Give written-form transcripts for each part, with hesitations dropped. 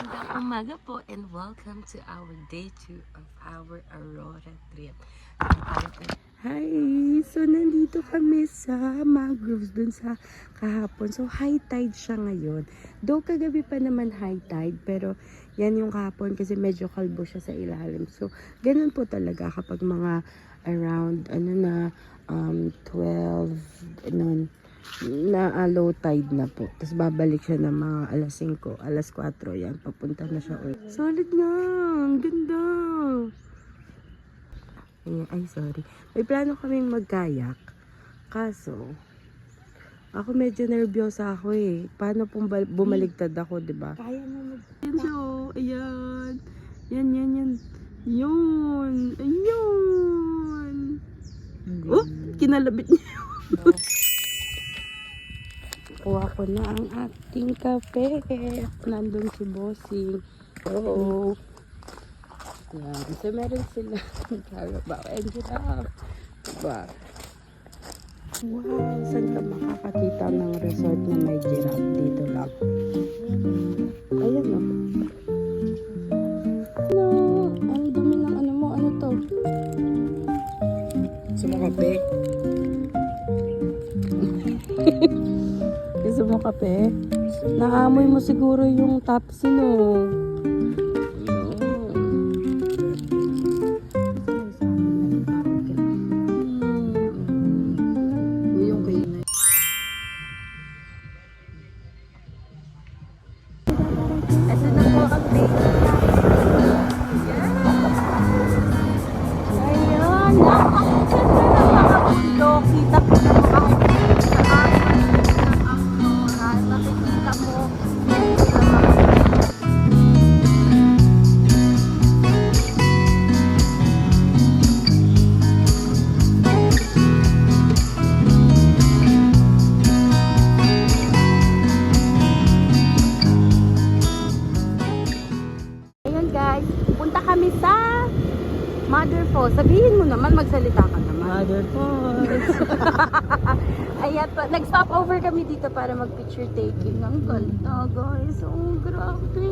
Magandang umaga po and welcome to our day 2 of our Aurora trip. Hi! So, nandito kami sa mangroves dun sa kahapon. So, high tide siya ngayon. Though kagabi pa naman high tide, pero yan yung kahapon kasi medyo kalbo siya sa ilalim. So, ganun po talaga kapag mga around, 12, na low tide na po. Tapos babalik siya ng mga alas 5, alas 4. Yan, papunta na siya ulit. Solid nga! Ang ganda! Ay, sorry. May plano kaming magkayak. Kaso, ako medyo nervyosa ako eh. Paano pong bumaligtad ako, di ba? Kaya mo mag... Ayan. Yan. Yun. Ayun. Oh, kinalabit niya. Kuha ko na ang ating kape. Nandun si Bossing. Oo. Yan. So, meron sila. Carabao and giraffe. Diba? Wow. Saan ka makakakita ng resort na may giraffe? Dito lang. Ayan o. Ano? Ang dumi ng ano mo. Ano to? Gusto mo kape? Gusto mo kape? Naamoy mo siguro yung tapsin o. Asa na po ang baby niya? Ayan! Napakaganda ng mga bundok. Kita-kita mo ang baby sa akin. Ang Aurora. Nakikita mo. Ayan guys, punta kami sa Mother Falls. Sabihin mo naman, magsalita ka naman. Mother Falls. Ayan, nag-stop over kami dito para mag-picture taking. Ang ganda guys. Oh, grabe.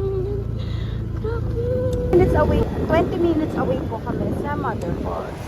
Grabe. 20 minutes away po kami sa Mother Falls.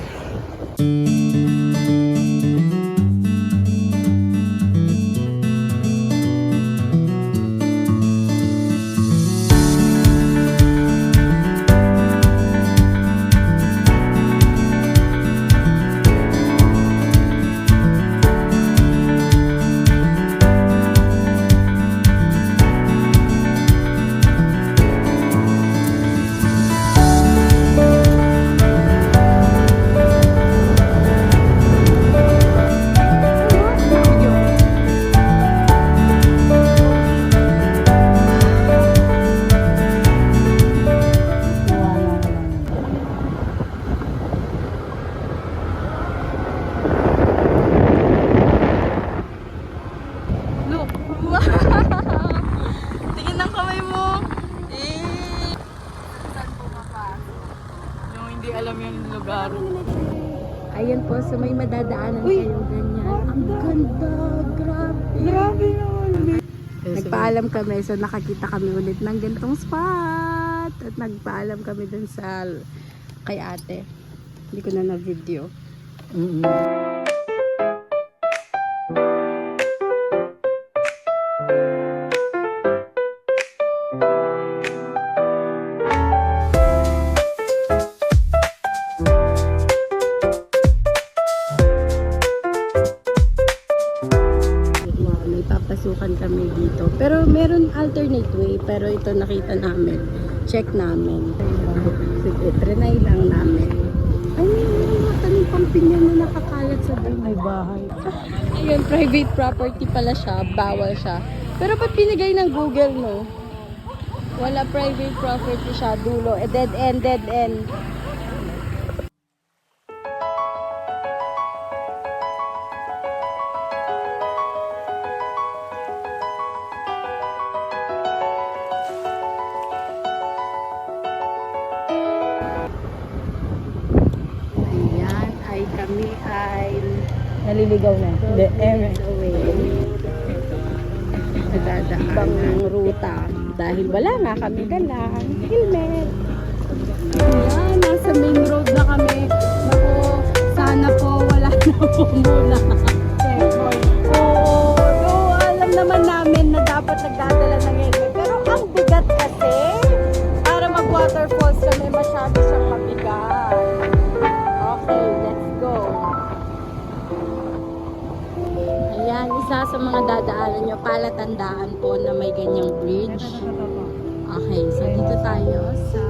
Look! Wow! Tingin ng kamay mo! Saan po mapasok? Yung hindi alam yung lugar. Ayan po, so may madadaanan kayong ganyan. Ang ganda! Grabe! Grabe naman. Nagpaalam kami, so nakakita kami ulit ng ganitong spot. At nagpaalam kami dun sa kay ate. Hindi ko na na-video. May papasukan kami dito. Pero meron alternate way. Pero ito nakita namin. Check namin. Sige, trinay lang namin. Ay, may mga tanim pang pinyan na nakakalat sa may bahay. Ayun, private property pala siya. Bawal siya. Pero ba't pinigay ng Google, no? Wala, private property siya. Dulo. Dead end, dead end. Kami ay Naliligaw na. away. Nadadaan ng ruta. Dahil wala nga kami dalang helmet. Ayan, nasa main road na kami. Naku, sana po wala na po muna. Oo, alam naman namin na dapat nagdadala ng helmet. Pero ang bigat kasi, para mag-waterfalls kami, masyado siyang mabigat. Okay, let's go. Ayan, isa sa mga dadaanan nyo, palatandaan po na may ganyang bridge. Okay, so dito tayo sa...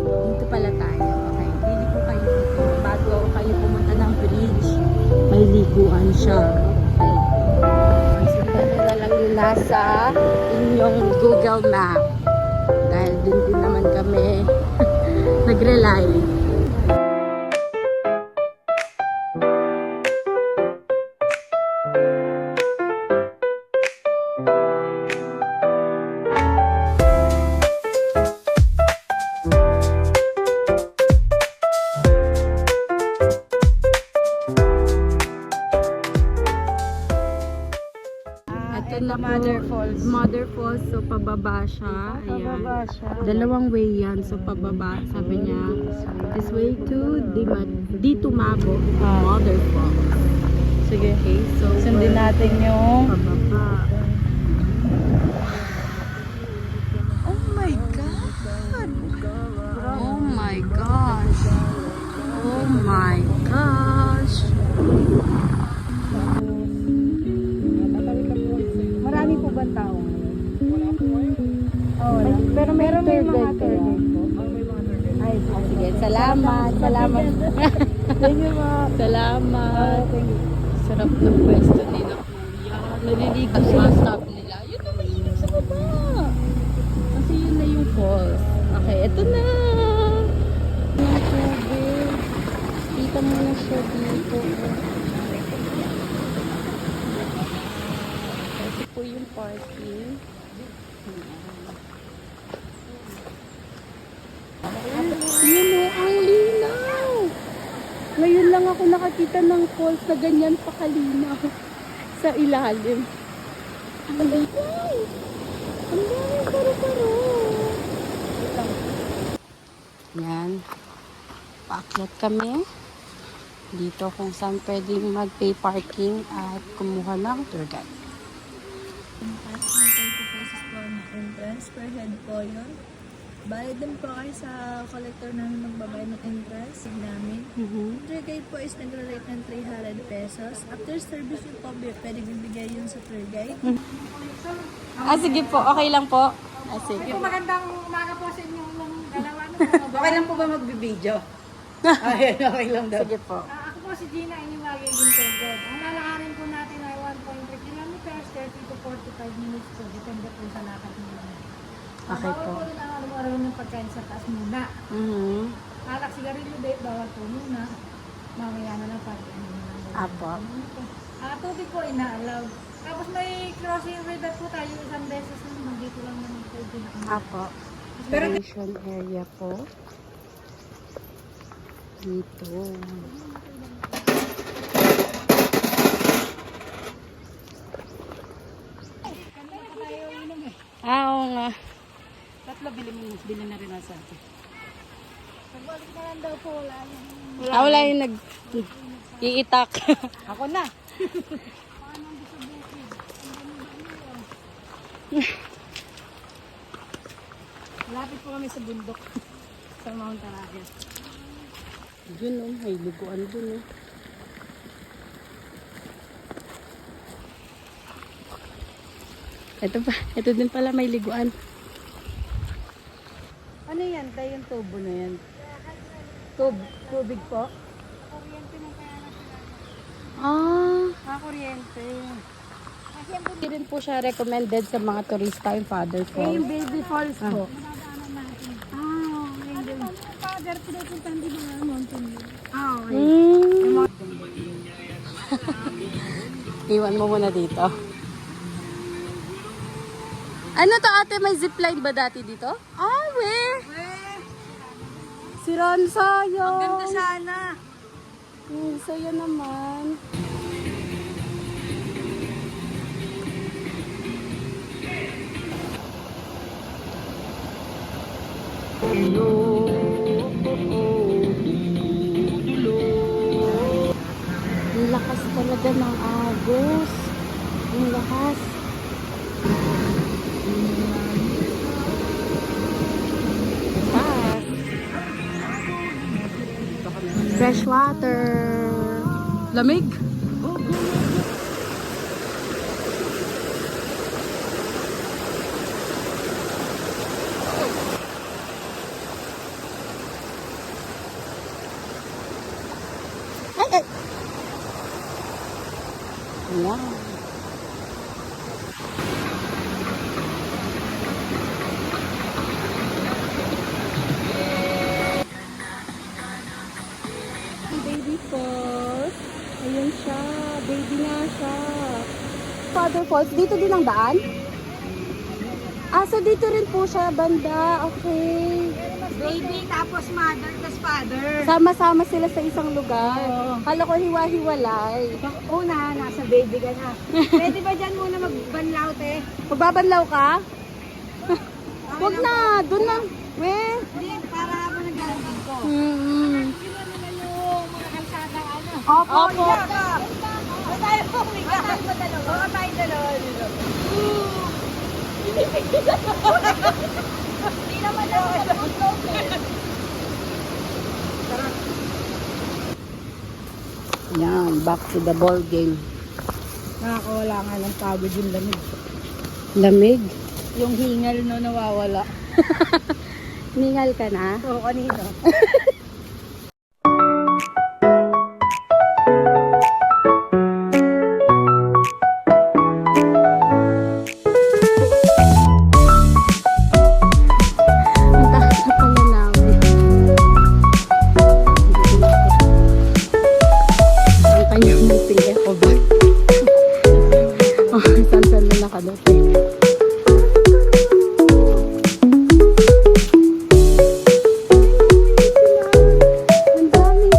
Dito pala tayo. Okay, dili po kayo dito. Bago kayo pumunta ng bridge, may liguan siya. Okay. Sundan na lang yung nasa inyong Google Map. Dahil din naman kami nag-rely. Ito na Mother po, Falls. Mother Falls, so pababa siya. Ayan. Pababa siya. Dalawang way yan, so pababa. Sabi niya, this way to Ditumabo Mother Falls. Sige. Okay, so Sundin natin yung... pababa. Oh my God! Oh my gosh. Oh my gosh. Marami po ba tao ngayon? Wala po ngayon. Oh, wala. Pero may mga tour guide po. Ay, Sige, salamat. Salamat. thank you ma. Salamat. Thank you. Sarap ng pwesto nila, kuya. Naliligo sa bus stop nila. Yun naman yung sa baba. Kasi yun na yung falls. Okay, eto na. Mga tubig. Kita mo na siya dito. Ito po yung parking. Yun o, ang linaw. Ngayon lang ako nakakita ng falls na ganyan pa kalinaw sa ilalim. Ang linaw. Ang dami paro-paro. Yan. Paakyat kami. Dito kung saan pwedeng mag-pay parking at kumuha ng tour guide. Pass na 30 pesos po na entrance per head po yun. Bayad din po kayo sa collector namin magbabayad ng entrance namin. Tour guide po is nag-rate ng 300 pesos. After service yun po, pwede bibigay yun sa tour guide. Sige po. Okay lang po. Sige. Magandang umaga po sa inyo ng dalawa. Okay lang po ba magbibideo? Ay, okay lang daw. Sige po. Ako po si Gina, inyong magiging tour guide. Ang lalakarin po natin ay 1.3 kilometers, 30 to 45 minutes po. Depende po sa lakad nyo. Okay po. Bawal po na araw ng pagkain sa taas muna. Alak sigarilyo date, bawal po muna. Mamaya na lang pag Apo. tubig po ina-allow. Tapos may crossing river po tayo isang beses naman. Dito lang naman po pinaka. Apo. Station area po. Dito. Oo nga. Tatlo, bili na rin sa atin. Pagbalik na lang daw po, wala yan. Wala yung iitak. Ako na. Lapit po kami sa bundok. Sa Mount Araya. Dun oh, may liguan dun oh. Ito din pala may liguan. Ano yan? Tayo yung tubo na yan. Tubig po? Kuryente. Hindi rin po siya recommended sa mga turista yung Father Falls. Yung baby falls po. Father, pinapuntahan din ng mountain view. Iwan mo muna dito. Ano to ate? May zipline ba dati dito? Where? Si Ron Sayong. Ganda sana. Saya naman. Ang lakas talaga ng agos. Ang lakas. Fresh water. Lamig. Ay, ay. Wow. Baby Falls. Ayun siya. Baby nga siya. Father Falls. Dito din ang daan? Ah, so dito rin po siya, banda. Okay. Baby, tapos mother, tapos father. Sama-sama sila sa isang lugar. Kala ko hiwa-hiwalay. Una, nasa baby ka na. Pwede ba dyan muna magbanlaw, te? Magbabanlaw ka? Huwag na. Doon na. We. Hindi, para habang naglalagay ko. Sila naman yung mga kalsadang ano. Opo. Opo. Ba tayo pumiga? Oo, tayo dalawa. Hindi naman ako nag-upload eh. Yan. Back to the ball game. Nakakawala nga ng pagod yung lamig. Lamig. Yung hingal no nawawala. Ningal ka na? Oo, kanino? Ang taas na pala namin. Ang kanyang meeting eco ba? Oh, saan na nakadating. Ang daming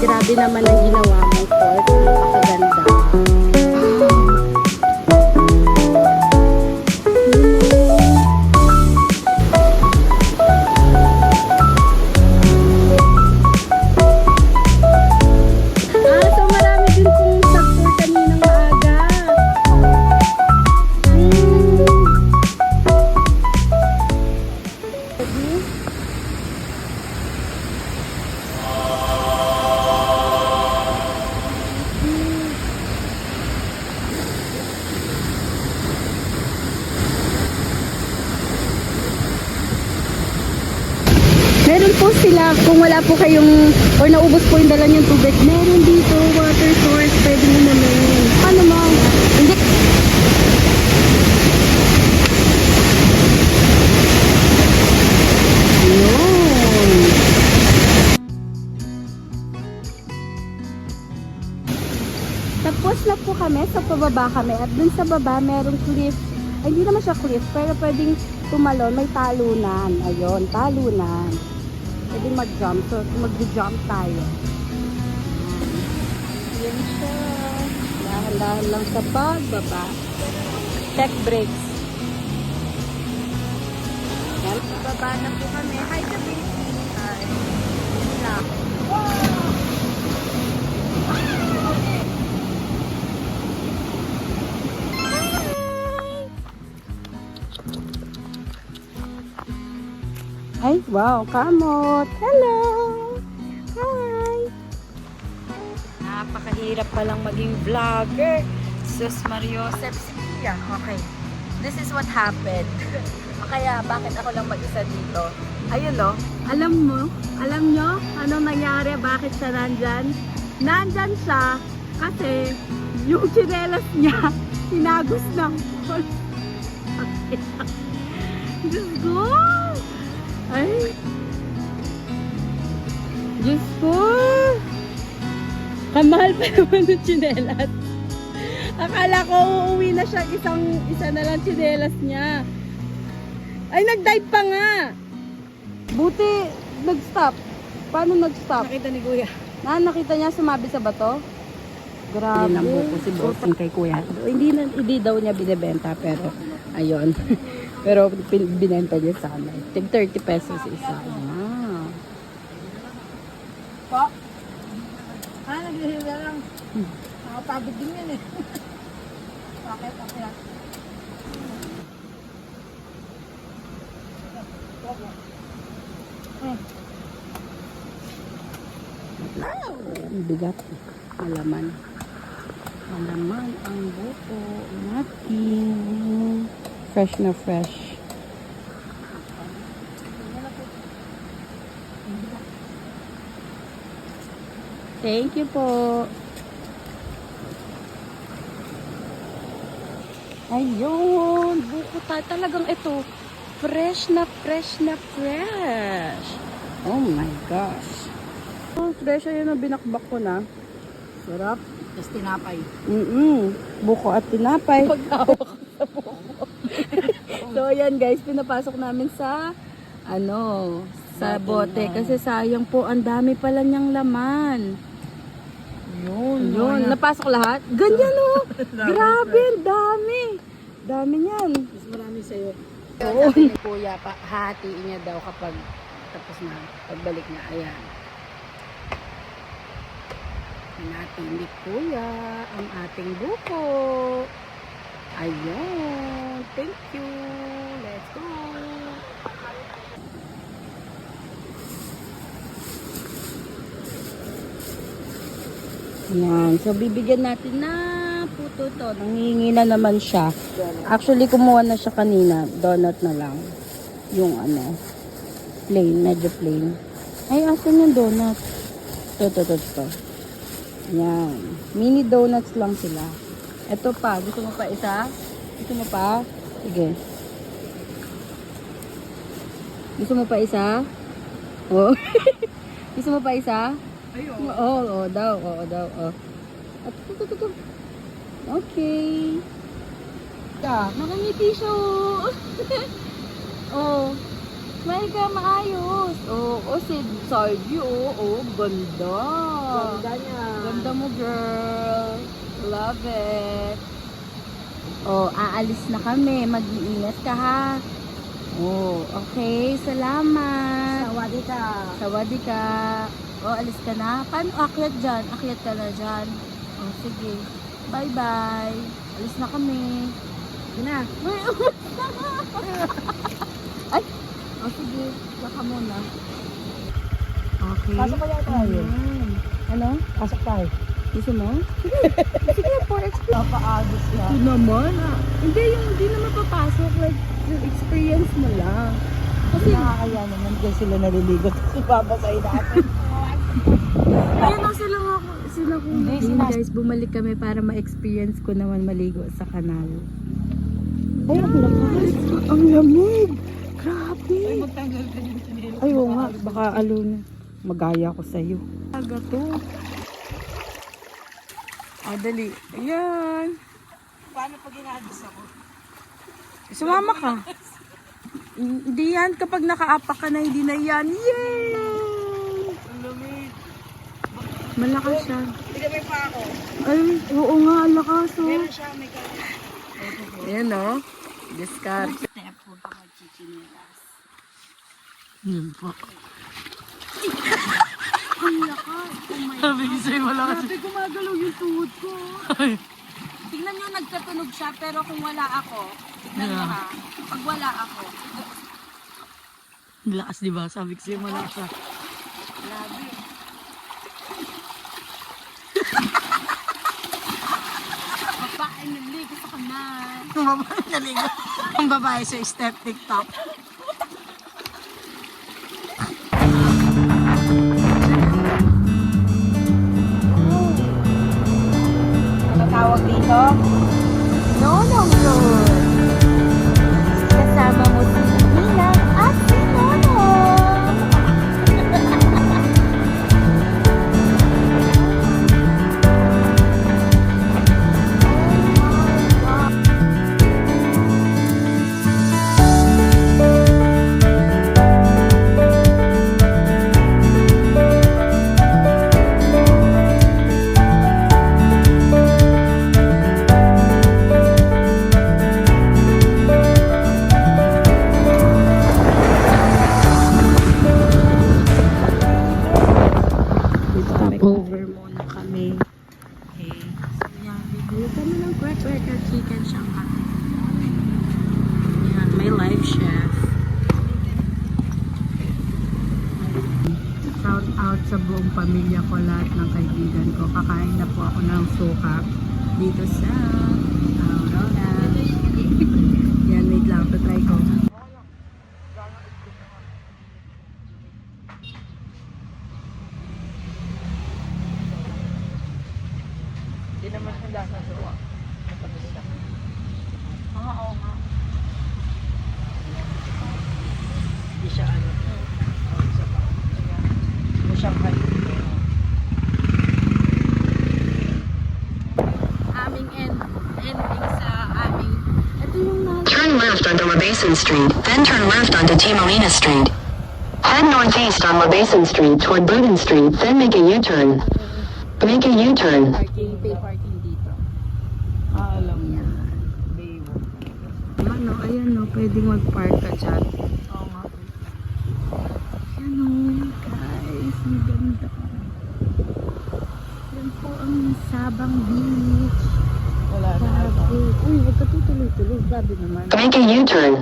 grabe naman ang ginawa mo, Fort. Napakaganda. So marami din pong sector kaninang maaga. Meron po sila, kung wala po kayong, or naubos po yung dala niyong tubig, meron dito, water source, pwede mo naman. Ano mo? Hindi. Yun. Tapos na po kami, sa pababa kami, at dun sa baba, merong cliff. Ay, hindi naman siya cliff, pero pwedeng tumalon, may talunan. Ayun, talunan. Pwede mag-jump. So, mag-jump tayo. Yan siya. Dahan-dahan lang sa pagbaba. Check brakes. Yan. Baba na po kami. Hi, the baby. Hi. Wow! Ay, wow, kamot. Hello! Hi! Napakahirap palang maging vlogger. Sus Mariosep. Yeah, okay. This is what happened. Kaya bakit ako lang mag-isa dito? Ayun no, alam nyo, anong nangyari? Bakit siya nandyan? Nandyan siya kasi yung tsinelas niya, sinagos ng pool. Diyos ko! Ay! Diyos ko! Kamahal pa naman yung tsinelas. Akala ko uuwi na siya isa na lang tsinelas niya. Ay, nag-dive pa nga! Buti, nag-stop. Paano nag-stop? Nakita ni Kuya. Nakita niya sumabi sa bato? Grabe. Yan ang buko si Bossing kay Kuya. Hindi daw niya binibenta, pero ayun. Pero binenta niya sa amin. Tig 30 pesos isa. Wow. Po? Naghihila lang. Nakapagod din yan eh. Bakit? Okay. Ang bigat. Malaman. Malaman ang buko natin. Fresh na fresh. Thank you po. Ayun. Buko talagang ito. Fresh na fresh na fresh. Oh my gosh. Oh, fresh ayun ang binakbak ko na. Sarap. Tapos tinapay. Buko at tinapay. Pagkawak sa buko. So ayan guys, pinapasok namin sa sa bote kasi sayang po, ang dami pala niyang laman. Yun. Napasok lahat? Ganyan oh. Grabe, ang dami. Dami niyan. Mas marami sa'yo. Oo. Sabi ni Kuya, hahatiin niya daw kapag tapos na, pagbalik niya. Ayan. Natin ni Kuya ang ating buko. Ayun. Thank you. Let's go. Yan. So, bibigyan natin na puto to. Nangihingi na naman siya. Actually, kumuha na siya kanina. Donut na lang. Yung plain. Medyo plain. Ay, asan yung donut? Ito. Yan. Mini donuts lang sila. Ito pa. Gusto mo pa isa? Gusto mo pa? Sige. Gusto mo pa isa? Oh. Gusto mo pa isa? Oo daw. At ito. Okay. Nakangiti siya. Oh. Smile ka maayos. Oh, si Sergio. Oh, ganda. Ganda niya. Ganda mo, girl. Love it. Oh, aalis na kami. Mag-iingat ka, ha? Oh, okay. Salamat. Sawadi ka. Oh, alis ka na. Paano? Akyat dyan. Akyat ka na dyan. Oh, sige. Bye-bye. Alis na kami. Na. Ay! Oh, sige. Saka muna. Okay. Pasok kaya tayo. Ano? Pasok tayo. Gusto mo? Sige, for experience. Napaagos na. Ito naman. Hindi naman papasok. Like, yung experience mo lang. Kasi nakakaya naman kasi sila naliligo. Ibabasahin natin. Ayun na sila kung guys, bumalik kami para ma-experience ko naman maligo sa kanal. Ay, ang lakas. Ang lamig. Grabe. Magtanggal ka din sinila. Ay, oo nga. Baka magaya ko sa'yo. Aga to. Dali. Ayan. Paano pag inagos ako? Sumama ka. Hindi yan. Kapag nakaapak ka na, hindi na yan. Yay! Ang lamig. Malakas siya. Tigabay pa ako. Ay, oo nga. Ang lakas. Meron siya, may kanya. Ayan o. Discard. Step po pa magchichinilas. Yan po. Ang lakas. Oh my God. Sabi ko sa'yo, wala kasi. Grabe, gumagalaw yung tuhod ko. Tingnan nyo, nagkatunog siya. Pero kung wala ako, tignan nyo ha. Pag wala ako, Lakas, di ba? Sabi ko sa'yo, malakas siya. Grabe. Babae naligo sa kamay. Ang babae naligo. Ang babae sa step TikTok. Ano tawag dito? Nonong Road. Kasama mo si Ninang at si Nonong. Over muna kami. Okay. So, yan. Bibili kami ng cracker chicken Shanghai. Yan. May live chef. Shout out sa buong pamilya ko, lahat ng kaibigan ko. Kakain na po ako ng suka dito sa Aurora. Yan, wait lang. Try ko. Hindi naman siya lasa sa uwa. Oo nga. Hindi siya ano. Hindi siya kayo. Aming ending sa aming... Ito yung Turn left onto Labason Street, then turn left onto Timolina Street. Head northeast on Labason Street toward Buden Street, then make a U-turn. Make a U-turn. parking, pay parking dito. Alam Yan. Bayo. Ano, ayan no, pwedeng mag-park ka dyan. Oo nga. Yan o, guys, ang ganda. Yan po ang Sabang Beach. Wala na. Grabe. Uy, huwag ka tutuloy-tuloy. Grabe naman. Make a U-turn.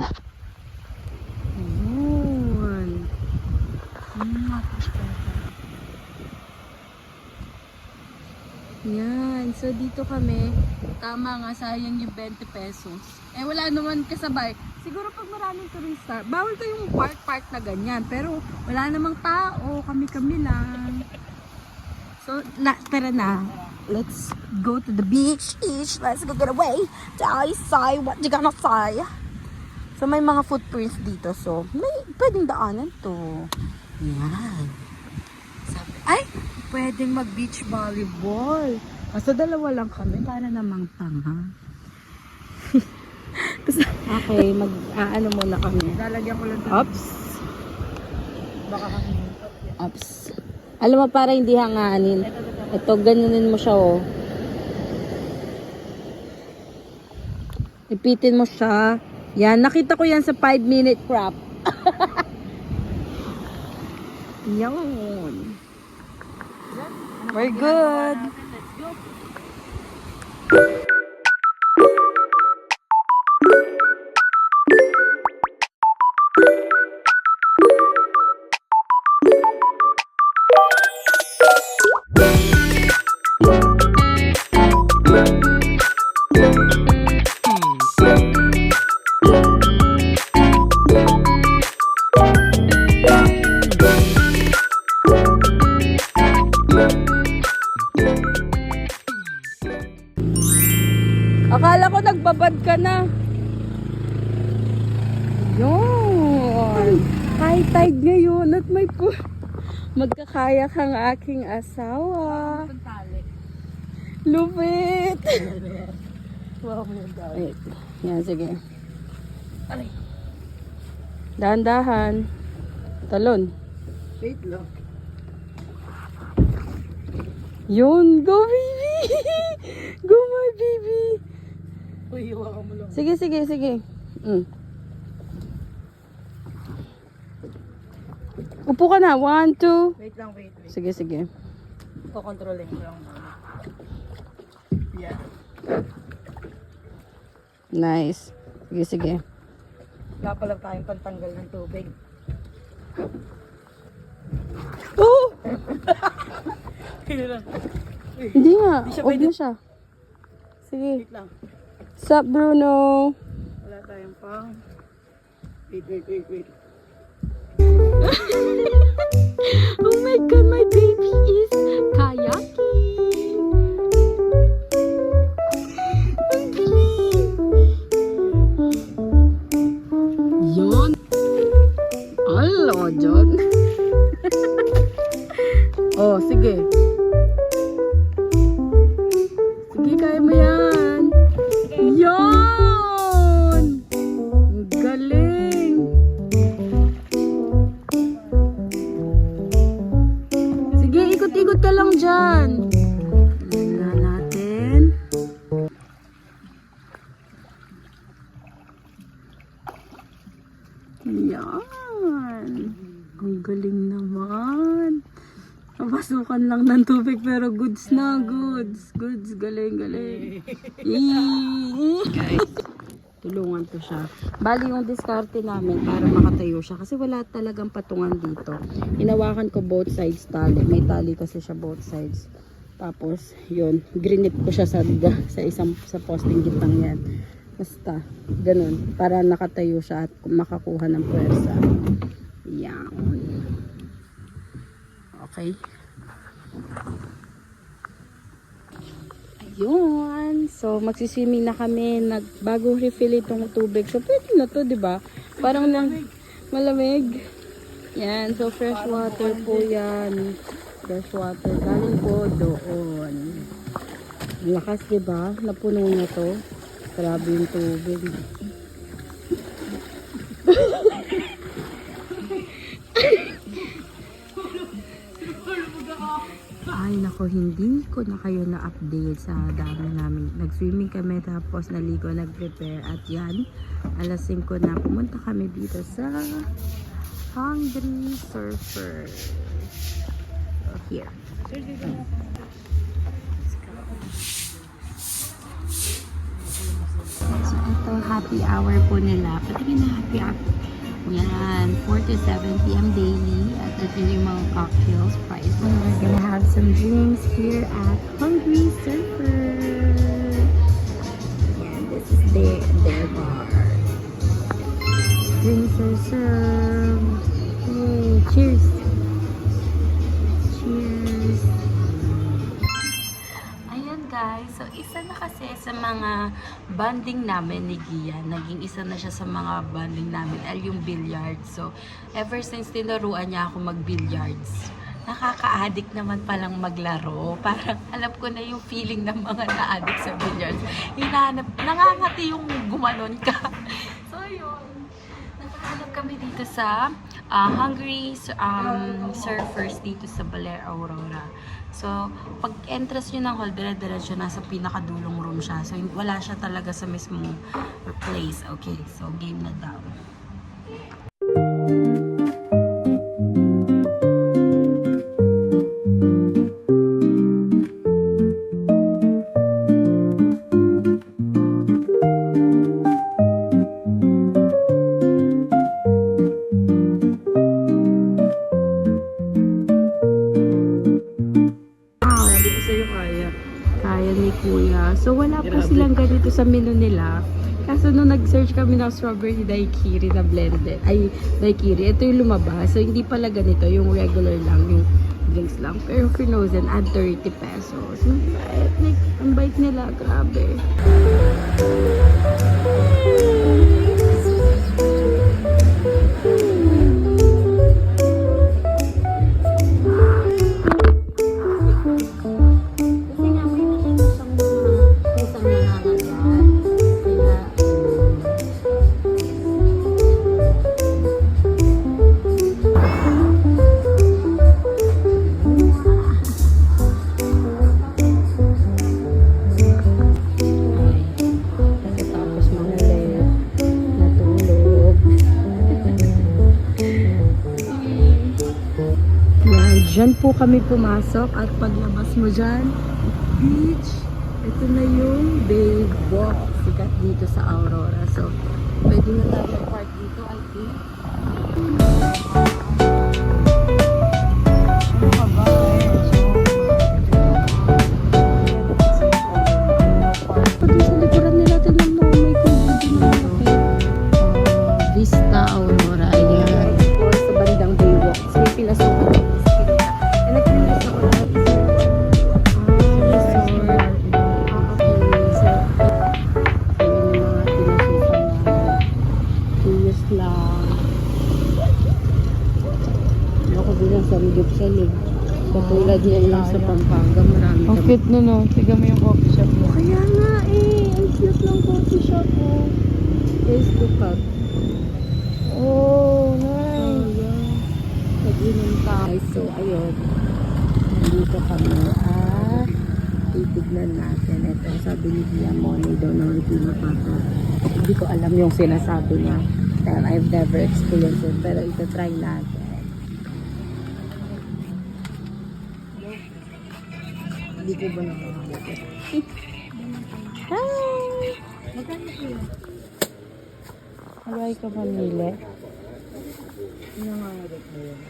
Ayun. Yan. So, dito kami. Tama nga, sayang yung 20 pesos. Eh, wala naman kasabay. Siguro pag maraming turista, bawal kayong park na ganyan. Pero, wala namang tao. Kami-kami lang. So, tara na. Let's go to the beach. Let's go get away. I say, what you gonna say? So, may mga footprints dito. So, may pwedeng daanan to. Yan. Sabi, ay, pwedeng mag-beach volleyball. Kaso dalawa lang kami. Para namang tanga. Okay, mag-aano muna kami. Lalagyan ko lang. Ups. Baka kasi. Ups. Alam mo, para hindi hanganin. Ito, ganyanin mo siya, oh. Ipitin mo siya. Yan, nakita ko yan sa 5-minute crop. Yan. We're good. Let's go. Akala ko nagbabad ka na. Yun. High tide ngayon at may magkakayak ang aking asawa. Pantali. Lupit. Wow, mo yung daw. Wait. Yan, sige. Aray. Dahan-dahan. Talon. Wait lang. Yun. Go, baby. Go, my baby. Uy, iwakan mo lang. Sige, sige, sige. Upo ka na. 1, 2. Wait lang, wait. Sige, sige. Kukontrolin ko lang. Yeah. Nice. Sige, sige. Wala pala tayong pantanggal ng tubig. Oh! Hindi nga. Huwag na siya. Sige. Wait lang. Sup, Bruno? Wala tayong pang. Wait. Oh my God, my baby is kayaking. Ang galing. Yun. Hello, John. Oh, sige. Sige, kaya mo yan. Yan! Ang galing. Sige, ikot-ikot ka lang dyan. Tingnan natin. Yan. Ang galing naman. Napasukan lang ng tubig pero goods na, goods. Goods, galing. Guys, tulungan to siya. Bali yung diskarte namin para makatayo siya kasi wala talagang patungan dito. Hinawakan ko both sides tali. May tali kasi siya both sides. Tapos, yun, grinip ko siya sa posting gitang yan. Basta, ganun. Para nakatayo siya at makakuha ng puwersa. Yan. Okay. Ayun. So, magsiswimming na kami. Bago refill itong tubig. So, pwede na to, diba? Parang lang malamig. Yan. So, fresh water po yan. Fresh water. Galing po doon. Lakas, diba? Napuno na to. Grabe yung tubig. Ay nako, hindi ko na kayo na-update sa dami namin. Nag-swimming kami tapos naligo, nag-prepare at yan, alas 5 na pumunta kami dito sa Hungry Surfer. So here. So ito, happy hour po nila. Patingin na happy hour. Yan, 4 to 7 p.m. daily at ito yung mga cocktails price. We're gonna have some drinks here at Hungry Surfer. Yan, this is their bar. Drinks are served. Hey, cheers! Cheers! Ayan guys, so isa na kasi sa mga bonding namin ni Gian. Naging isa na siya sa mga bonding namin ay yung billiards. So, ever since tinuruan niya ako mag-billiards, nakaka-addict naman palang maglaro. Parang alam ko na yung feeling ng mga na-addict sa billiards. Hinahanap, nangangati yung gumanon ka. So, yun. Nakahanap kami dito sa Hungry Surfers dito sa Baler Aurora. So, pag entrance nyo ng hall, dire-diretso nasa pinakadulong room siya. So, wala siya talaga sa mismong place. Okay, so game na daw. Kaya ni Kuya. So, wala po silang ganito sa menu nila. Kaso nung nag-search kami ng strawberry daiquiri na blended, ay daiquiri, ito yung lumabas. So, hindi pala ganito, yung regular lang, yung drinks lang. Pero frozen, add 30 pesos. Ang bait nila, grabe. Diyan po kami pumasok at paglabas mo dyan, beach. Ito na yung Bay Walk. Sikat dito sa Aurora. So, pwede na tayo park dito, I think. No, tiga mo yung coffee shop mo. Kaya nga eh, ang cute ng coffee shop oh. Guys, look up. Oh, nice. Nag-inom tayo. So, ayun. Nandito kami. Titignan natin. Ito, sabi ni Diamond, daw na hindi mapapa. Hindi ko alam yung sinasabi niya. Dahil I've never experienced it. Pero ito, try natin. Hindi ko ba nakakabot? Hi! Magkano po yun? Alay ka pamili. Nangangagat mo yun.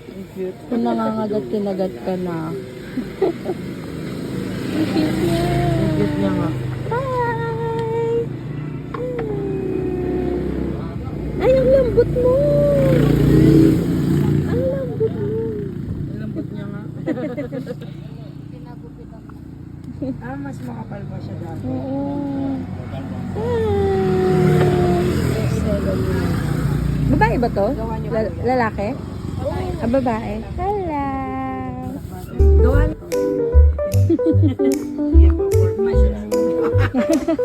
Ang cute. Kung nangangagat, kinagat ka na. Ang cute niya. Ang cute niya nga. Hi! Ay, ang lambot mo! Ang lambot mo! Ang lambot niya nga. Mas makapal pa siya dati. Oo. Babae ba to? Lalaki? Ah, babae. Hello! Gawa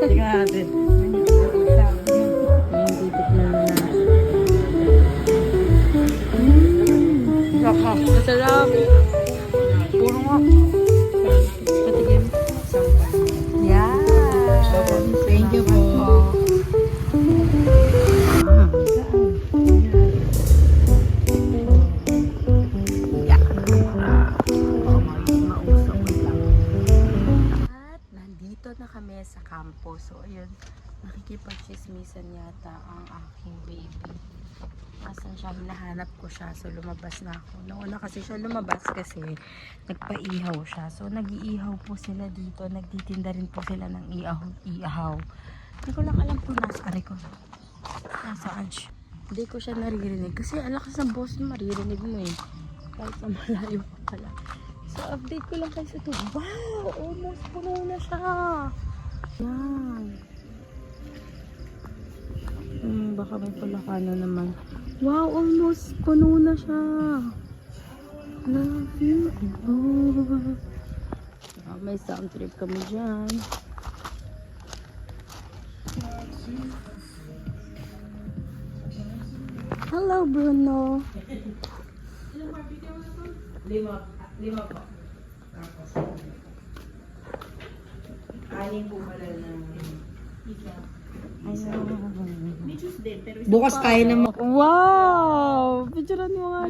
Tingnan natin. Yung titikman na. Masarap. Puro nga. Patigim. Yeah! Thank you po. At nandito na kami sa campus. So, ayun, nakikipag-chismisan yata ang aking baby. Asan siya? Hinahanap ko siya. So, lumabas na ako. Nauna kasi siya lumabas kasi nagpaihaw siya. So, nag-iihaw po sila dito. Nagtitinda rin po sila ng ihaw. Hindi ko lang alam kung nasa ko. Nasaan siya? Hindi ko siya naririnig. Kasi ang lakas ng boss mo, maririnig mo eh. Kahit sa malayo pa pala. So, update ko lang kayo sa ito. Wow! Almost puno na siya. Yan. Baka may palakano naman. Wow! Almost puno na siya. Love you more. May sound trip kami dyan. Hello, Bruno. Lima po. Anin po pala ng Bukas bukas kaya naman. Wow! Picturean mo nga.